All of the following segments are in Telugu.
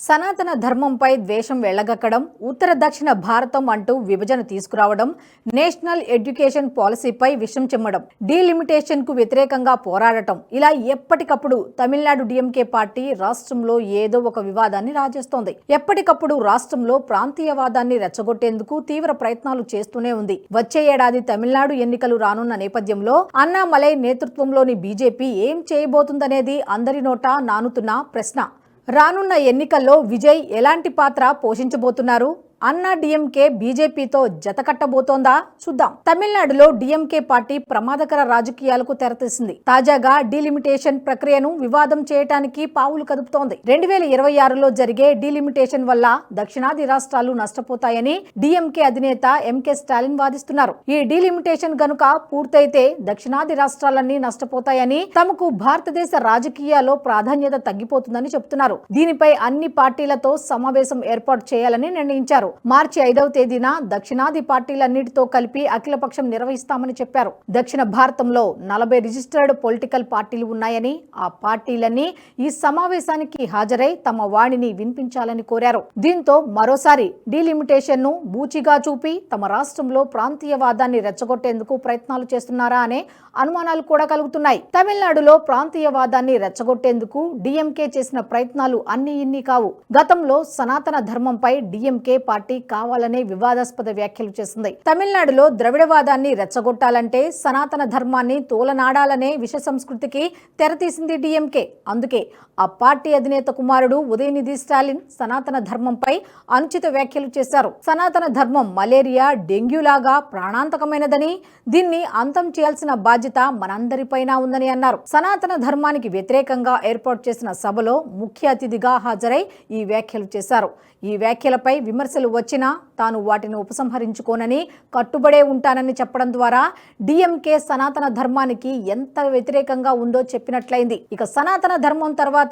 సనాతన ధర్మంపై ద్వేషం వెళ్లగక్కడం, ఉత్తర దక్షిణ భారతం అంటూ విభజన తీసుకురావడం, నేషనల్ ఎడ్యుకేషన్ పాలసీపై విషం చిమ్మడం, డీలిమిటేషన్ కు వ్యతిరేకంగా పోరాడటం, ఇలా ఎప్పటికప్పుడు తమిళనాడు డిఎంకే పార్టీ రాష్ట్రంలో ఏదో ఒక వివాదాన్ని రాజేస్తోంది. ఎప్పటికప్పుడు రాష్ట్రంలో ప్రాంతీయవాదాన్ని రెచ్చగొట్టేందుకు తీవ్ర ప్రయత్నాలు చేస్తూనే ఉంది. వచ్చే ఏడాది తమిళనాడు ఎన్నికలు రానున్న నేపథ్యంలో అన్నామలై నేతృత్వంలోని బీజేపీ ఏం చేయబోతుందనేది అందరి నోటా నానుతున్న ప్రశ్న. రానున్న ఎన్నికల్లో విజయ్ ఎలాంటి పాత్ర పోషించబోతున్నారు? అన్నా డిఎంకే బీజేపీతో జతకట్టబోతోందా? చూద్దాం. తమిళనాడులో డిఎంకే పార్టీ ప్రమాదకర రాజకీయాలకు తెరతీసింది. తాజాగా డీలిమిటేషన్ ప్రక్రియను వివాదం చేయడానికి పావులు కదుపుతోంది. 2026లో జరిగే డీలిమిటేషన్ వల్ల దక్షిణాది రాష్ట్రాలు నష్టపోతాయని డిఎంకే అధినేత ఎంకే స్టాలిన్ వాదిస్తున్నారు. ఈ డీలిమిటేషన్ గనుక పూర్తయితే దక్షిణాది రాష్ట్రాలన్నీ నష్టపోతాయని, తమకు భారతదేశ రాజకీయాల్లో ప్రాధాన్యత తగ్గిపోతుందని చెబుతున్నారు. దీనిపై అన్ని పార్టీలతో సమావేశం ఏర్పాటు చేయాలని నిర్ణయించారు. మార్చి 5వ తేదీన దక్షిణాది పార్టీలన్నిటితో కలిపి అఖిలపక్షం నిర్వహిస్తామని చెప్పారు. దక్షిణ భారతంలో 40 రిజిస్టర్డ్ పొలిటికల్ పార్టీలు ఉన్నాయని, ఆ పార్టీలన్నీ ఈ సమావేశానికి హాజరై తమ వాణిని వినిపించాలని కోరారు. దీంతో మరోసారి డీలిమిటేషన్ ను బూచిగా చూపి తమ రాష్ట్రంలో ప్రాంతీయవాదాన్ని రెచ్చగొట్టేందుకు ప్రయత్నాలు చేస్తున్నారా అనే అనుమానాలు కూడా కలుగుతున్నాయి. తమిళనాడులో ప్రాంతీయవాదాన్ని రెచ్చగొట్టేందుకు డిఎంకే చేసిన ప్రయత్నాలు అన్ని ఇన్ని కావు. గతంలో సనాతన ధర్మంపై డిఎంకే పార్టీ కావాలనే వివాదాస్పద వ్యాఖ్యలు చేసింది. తమిళనాడులో ద్రవిడవాదాన్ని రెచ్చగొట్టాలంటే సనాతన ధర్మాన్ని తోలనాడాలనే విష సంస్కృతికి తెరతీసింది డిఎంకే. అందుకే ఆ పార్టీ అధినేత కుమారుడు ఉదయనిధి స్టాలిన్ సనాతన ధర్మంపై అనుచిత వ్యాఖ్యలు చేశారు. సనాతన ధర్మం మలేరియా, డెంగ్యూ లాగా ప్రాణాంతకమైనదని, దీన్ని అంతం చేయాల్సిన బాధ్యత మనందరిపైన ఉందని అన్నారు. సనాతన ధర్మానికి వ్యతిరేకంగా ఏర్పాటు చేసిన సభలో ముఖ్య అతిథిగా హాజరై ఈ వ్యాఖ్యలు చేశారు. ఈ వ్యాఖ్యలపై విమర్శలు వచ్చినా తాను వాటిని ఉపసంహరించుకోనని, కట్టుబడే ఉంటానని చెప్పడం ద్వారా డిఎంకే సనాతన ధర్మానికి ఎంత వ్యతిరేకంగా ఉందో చెప్పినట్లయింది. ఇక సనాతన ధర్మం తర్వాత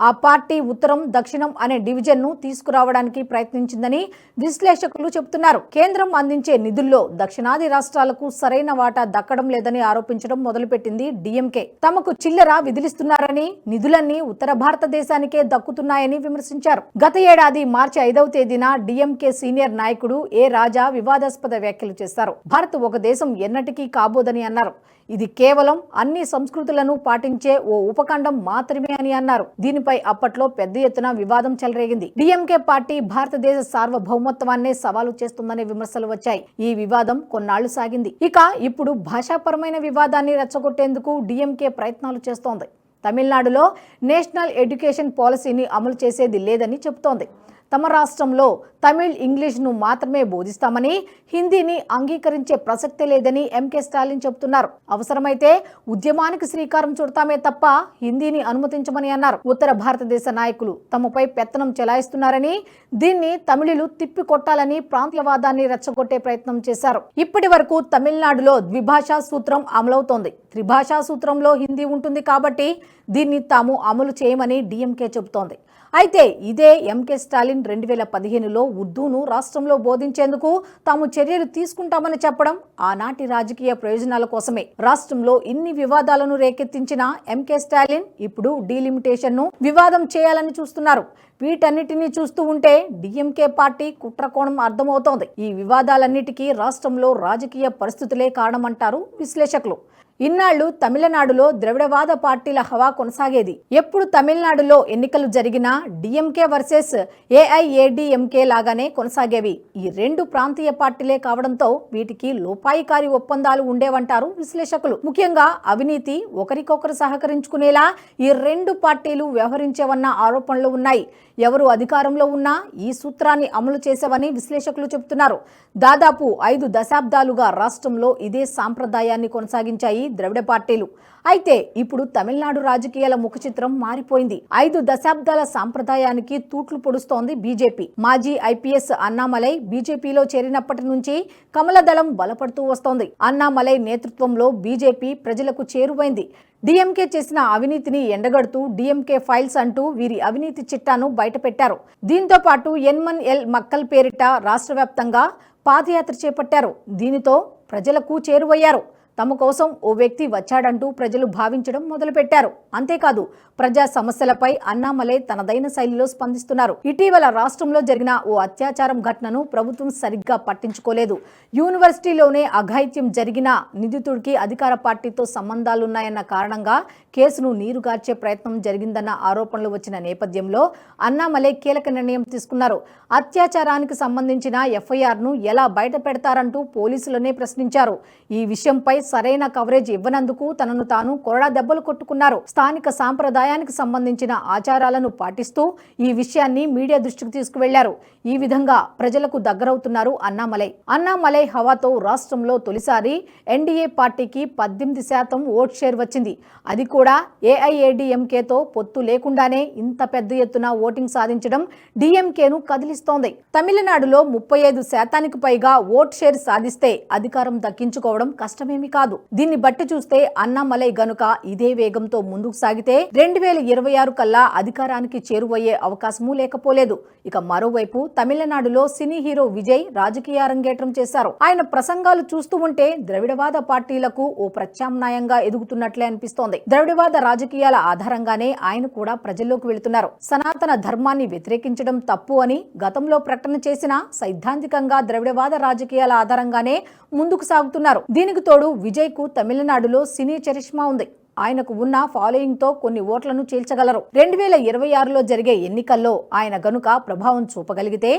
ఆ పార్టీ ఉత్తరం, దక్షిణం అనే డివిజన్ ను తీసుకురావడానికి ప్రయత్నించిందని విశ్లేషకులు చెబుతున్నారు. కేంద్రం అందించే నిధుల్లో దక్షిణాది రాష్ట్రాలకు సరైన వాటా దక్కడం లేదని ఆరోపించడం మొదలుపెట్టింది డిఎంకే. తమకు చిల్లర విధిలిస్తున్నారని, నిధులన్నీ ఉత్తర భారతదేశానికే దక్కుతున్నాయని విమర్శించారు. గత ఏడాది మార్చి 5వ తేదీన డిఎంకే సీనియర్ నాయకుడు ఏ రాజా వివాదాస్పద వ్యాఖ్యలు చేశారు. భారత్ ఒక దేశం ఎన్నటికీ కాబోదని అన్నారు. ఇది కేవలం అన్ని సంస్కృతులను పాటించే ఓ ఉపఖండం మాత్రమే అని అన్నారు. దీనిపై అప్పట్లో పెద్ద ఎత్తున వివాదం చెలరేగింది. డిఎంకే పార్టీ భారతదేశ సార్వభౌమత్వాన్నే సవాలు చేస్తుందనే విమర్శలు వచ్చాయి. ఈ వివాదం కొన్నాళ్లు సాగింది. ఇక ఇప్పుడు భాషాపరమైన వివాదాన్ని రెచ్చగొట్టేందుకు డిఎంకే ప్రయత్నాలు చేస్తోంది. తమిళనాడులో నేషనల్ ఎడ్యుకేషన్ పాలసీని అమలు చేసేది లేదని చెబుతోంది. తమ రాష్ట్రంలో తమిళ్, ఇంగ్లీష్ను మాత్రమే బోధిస్తామని, హిందీని అంగీకరించే ప్రసక్తే లేదని ఎంకే స్టాలిన్ చెబుతున్నారు. అవసరమైతే ఉద్యమానికి శ్రీకారం చుడతామే తప్ప హిందీని అనుమతించమని అన్నారు. ఉత్తర భారతదేశ నాయకులు తమపై పెత్తనం చెలాయిస్తున్నారని, దీన్ని తమిళులు తిప్పికొట్టాలని ప్రాంతీయవాదాన్ని రెచ్చగొట్టే ప్రయత్నం చేశారు. ఇప్పటి వరకు తమిళనాడులో ద్విభాషా సూత్రం అమలవుతోంది. త్రిభాషా సూత్రంలో హిందీ ఉంటుంది కాబట్టి దీన్ని తాము అమలు చేయమని డిఎంకే చెబుతోంది. అయితే ఇదే ఎంకే స్టాలిన్ 2015లో ఉర్దూను రాష్ట్రంలో బోధించేందుకు తాము చర్యలు తీసుకుంటామని చెప్పడం ఆనాటి రాజకీయ ప్రయోజనాల కోసమే. రాష్ట్రంలో ఇన్ని వివాదాలను రేకెత్తించిన ఎంకే స్టాలిన్ ఇప్పుడు డీలిమిటేషన్ ను వివాదం చేయాలని చూస్తున్నారు. వీటన్నిటినీ చూస్తూ ఉంటే డిఎంకే పార్టీ కుట్రకోణం అర్థమవుతోంది. ఈ వివాదాలన్నిటికీ రాష్ట్రంలో రాజకీయ పరిస్థితులే కారణమంటారు విశ్లేషకులు. ఇన్నాళ్లు తమిళనాడులో ద్రవిడవాద పార్టీల హవా కొనసాగేది. ఎప్పుడు తమిళనాడులో ఎన్నికలు జరిగినా డిఎంకే వర్సెస్ ఏఐఏడీఎంకే లాగానే కొనసాగేవి. ఈ రెండు ప్రాంతీయ పార్టీలే కావడంతో వీటికి లోపాయికారి ఒప్పందాలు ఉండేవంటారు విశ్లేషకులు. ముఖ్యంగా అవినీతి, ఒకరికొకరు సహకరించుకునేలా ఈ రెండు పార్టీలు వ్యవహరించేవన్న ఆరోపణలు ఉన్నాయి. ఎవరు అధికారంలో ఉన్నా ఈ సూత్రాన్ని అమలు చేసేవని విశ్లేషకులు చెబుతున్నారు. దాదాపు 5 దశాబ్దాలుగా రాష్ట్రంలో ఇదే సాంప్రదాయాన్ని కొనసాగించాయి ద్రవిడ పార్టీలు. అయితే ఇప్పుడు తమిళనాడు రాజకీయాల ముఖచిత్రం మారిపోయింది. 5 దశాబ్దాల సాంప్రదాయానికి తూట్లు పొడుస్తోంది బీజేపీ. మాజీ ఐపీఎస్ అన్నామలై బీజేపీలో చేరినప్పటి నుంచి కమలదళం బలపడుతూ వస్తోంది. అన్నామలై నేతృత్వంలో బీజేపీ ప్రజలకు చేరువైంది. డిఎంకే చేసిన అవినీతిని ఎండగడుతూ డిఎంకే ఫైల్స్ అంటూ వీరి అవినీతి చిట్టాను బయటపెట్టారు. దీంతో పాటు ఎన్మన్ మక్కల్ పేరిట రాష్ట్ర వ్యాప్తంగా పాదయాత్ర చేపట్టారు. దీనితో ప్రజలకు చేరువయ్యారు. తమ కోసం ఓ వ్యక్తి వచ్చాడంటూ ప్రజలు భావించడం మొదలుపెట్టారు. అంతేకాదు ప్రజా సమస్యలపై అన్నామలై తనదైన శైలిలో స్పందిస్తున్నారు. ఇటీవల రాష్ట్రంలో జరిగిన ఓ అత్యాచారం ఘటనను ప్రభుత్వం సరిగ్గా పట్టించుకోలేదు. యూనివర్సిటీలోనే అఘాయిత్యం జరిగిన నిందితుడికి అధికార పార్టీతో సంబంధాలున్నాయన్న కారణంగా కేసును నీరుగార్చే ప్రయత్నం జరిగిందన్న ఆరోపణలు వచ్చిన నేపథ్యంలో అన్నామలై కీలక నిర్ణయం తీసుకున్నారు. అత్యాచారానికి సంబంధించిన ఎఫ్ఐఆర్ను ఎలా బయట పెడతారంటూ పోలీసులనే ప్రశ్నించారు. ఈ విషయంపై సరైన కవరేజ్ ఇవ్వనందుకు తనను తాను కొరడా దెబ్బలు కొట్టుకున్నారు. స్థానిక సాంప్రదాయానికి సంబంధించిన ఆచారాలను పాటిస్తూ ఈ విషయాన్ని మీడియా దృష్టికి తీసుకువెళ్లారు. ఈ విధంగా ప్రజలకు దగ్గరవుతున్నారు అన్నామలై హవాతో రాష్ట్రంలో తొలిసారి ఎన్డీఏ పార్టీకి 18% ఓట్ షేర్ వచ్చింది. అది కూడా ఏఐఏడీఎంకేతో పొత్తు లేకుండానే ఇంత పెద్ద ఎత్తున ఓటింగ్ సాధించడం డీఎంకేను కదిలిస్తోంది. తమిళనాడులో 35% పైగా ఓట్ షేర్ సాధిస్తే అధికారం దక్కించుకోవడం కష్టమేమీ కాదు. దీన్ని బట్టి చూస్తే అన్నామలై గనుక ఇదే వేగంతో ముందుకు సాగితే 2026 కల్లా అధికారానికి చేరువయ్యే అవకాశమూ లేకపోలేదు. ఇక మరోవైపు తమిళనాడులో సినీ హీరో విజయ్ రాజకీయ అరంగేట్రం చేశారు. ఆయన ప్రసంగాలు చూస్తూ ఉంటే ద్రవిడవాద పార్టీలకు ఓ ప్రత్యామ్నాయంగా ఎదుగుతున్నట్లే అనిపిస్తోంది. ద్రవిడవాద రాజకీయాల ఆధారంగానే ఆయన కూడా ప్రజల్లోకి వెళుతున్నారు. సనాతన ధర్మాన్ని వ్యతిరేకించడం తప్పు అని గతంలో ప్రకటన చేసినా సైద్ధాంతికంగా ద్రవిడవాద రాజకీయాల ఆధారంగానే ముందుకు సాగుతున్నారు. దీనికి తోడు విజయ్ కు తమిళనాడులో సినీ చరిష్మా ఉంది. ఆయనకు ఉన్న ఫాలోయింగ్ తో కొన్ని ఓట్లను చీల్చగలరు. 2026లో జరిగే ఎన్నికల్లో ఆయన గనుక ప్రభావం చూపగలిగితే,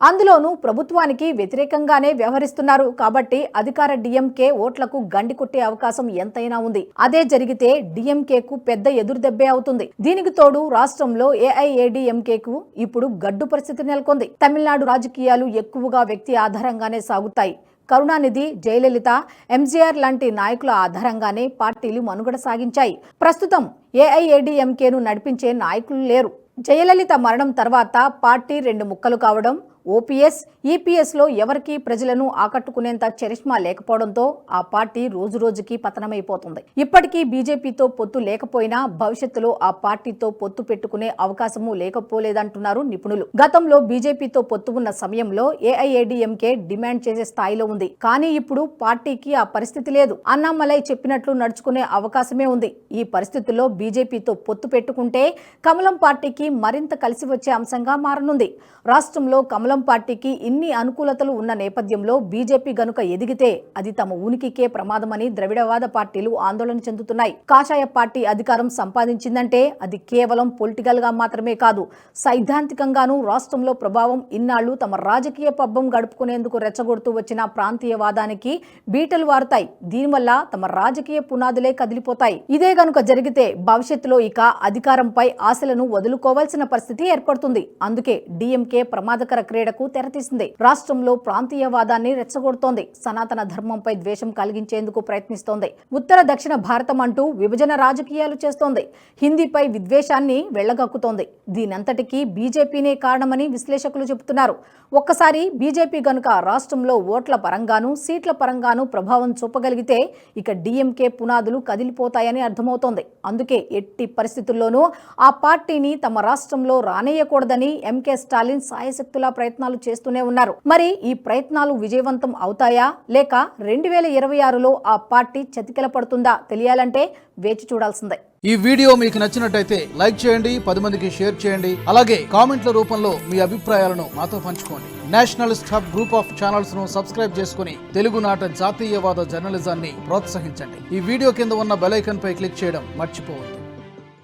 అందులోనూ ప్రభుత్వానికి వ్యతిరేకంగానే వ్యవహరిస్తున్నారు కాబట్టి అధికార డిఎంకే ఓట్లకు గండి కొట్టే అవకాశం ఎంతైనా ఉంది. అదే జరిగితే డిఎంకేకు పెద్ద ఎదురుదెబ్బే అవుతుంది. దీనికి తోడు రాష్ట్రంలో ఏఐఏడీఎంకేకు ఇప్పుడు గడ్డు పరిస్థితి నెలకొంది. తమిళనాడు రాజకీయాలు ఎక్కువగా వ్యక్తి ఆధారంగానే సాగుతాయి. కరుణానిధి, జయలలిత, ఎంజీఆర్ లాంటి నాయకుల ఆధారంగానే పార్టీలు మనుగడ సాగించాయి. ప్రస్తుతం ఏఐఏడీఎంకేను నడిపించే నాయకులు లేరు. జయలలిత మరణం తర్వాత పార్టీ 2 ముక్కలు కావడం, ఓపీఎస్, ఈపీఎస్లో ఎవరికీ ప్రజలను ఆకట్టుకునేంత చరిష్మా లేకపోవడంతో ఆ పార్టీ రోజురోజుకి పతనమైపోతుంది. ఇప్పటికీ బీజేపీతో పొత్తు లేకపోయినా భవిష్యత్తులో ఆ పార్టీతో పొత్తు పెట్టుకునే అవకాశమూ లేకపోలేదంటున్నారు నిపుణులు. గతంలో బీజేపీతో పొత్తు ఉన్న సమయంలో ఏఐఏడీఎంకే డిమాండ్ చేసే స్థాయిలో ఉంది. కానీ ఇప్పుడు పార్టీకి ఆ పరిస్థితి లేదు. అన్నామలై చెప్పినట్లు నడుచుకునే అవకాశమే ఉంది. ఈ పరిస్థితుల్లో బీజేపీతో పొత్తు పెట్టుకుంటే కమలం పార్టీకి మరింత కలిసి వచ్చే అంశంగా మారనుంది. రాష్ట్రంలో కమలం పార్టీకి ఇన్ని అనుకూలతలు ఉన్న నేపథ్యంలో బీజేపీ గనుక ఎదిగితే అది తమ ఉనికికే ప్రమాదమని ద్రవిడవాద పార్టీలు ఆందోళన చెందుతున్నాయి. కాషాయ పార్టీ అధికారం సంపాదించిందంటే అది కేవలం పొలిటికల్ గా మాత్రమే కాదు, సైద్ధాంతికంగానూ రాష్ట్రంలో ప్రభావం ఇన్నాళ్లు తమ రాజకీయ పబ్బం గడుపుకునేందుకు రెచ్చగొడుతూ వచ్చిన ప్రాంతీయవాదానికి బీటలు వారుతాయి. దీనివల్ల తమ రాజకీయ పునాదులే కదిలిపోతాయి. ఇదే గనుక జరిగితే భవిష్యత్తులో ఇక అధికారంపై ఆశలను వదులుకోవాల్సిన పరిస్థితి ఏర్పడుతుంది. అందుకే డిఎంకే ప్రమాదకర క్రీడకు తెరతీసింది. రాష్ట్రంలో ప్రాంతీయవాదాన్ని రెచ్చగొడుతోంది. సనాతన ధర్మంపై ద్వేషం కలిగించేందుకు ప్రయత్నిస్తోంది. ఉత్తర దక్షిణ భారతం అంటూ విభజన రాజకీయాలు చేస్తోంది. హిందీపై విద్వేషాన్ని వెళ్లగక్కుతోంది. దీనంతటికీ బీజేపీనే కారణమని విశ్లేషకులు చెబుతున్నారు. ఒక్కసారి బీజేపీ గనుక రాష్ట్రంలో ఓట్ల పరంగానూ సీట్ల పరంగానూ ప్రభావం చూపగలిగితే ఇక డిఎంకే పునాదులు కదిలిపోతాయని అర్థమవుతోంది. అందుకే ఎట్టి పరిస్థితుల్లోనూ ఆ పార్టీని తమ రాష్ట్రంలో రానేయకూడదని ఎంకే స్టాలిన్ సాయశక్తులా ప్రయత్నాలు చేస్తూనే ఉన్నారు. మరి ఈ ప్రయత్నాలు విజయవంతం అవుతాయా లేక 2026లో ఆ పార్టీ చతికిల పడుతుందా తెలియాలంటే వేచి చూడాల్సిందే. ఈ వీడియో మీకు నచ్చినట్టయితే లైక్ చేయండి, 10 మందికి షేర్ చేయండి. అలాగే కామెంట్ల రూపంలో మీ అభిప్రాయాలను మాతో పంచుకోండి. Nationalist hub group of channels ను సబ్స్క్రైబ్ చేసుకుని తెలుగునాట జాతీయవాద జర్నలిజాన్ని ప్రోత్సహించండి. ఈ వీడియో కింద ఉన్న బెల్ ఐకాన్ పై క్లిక్ చేయడం మర్చిపోవద్దు.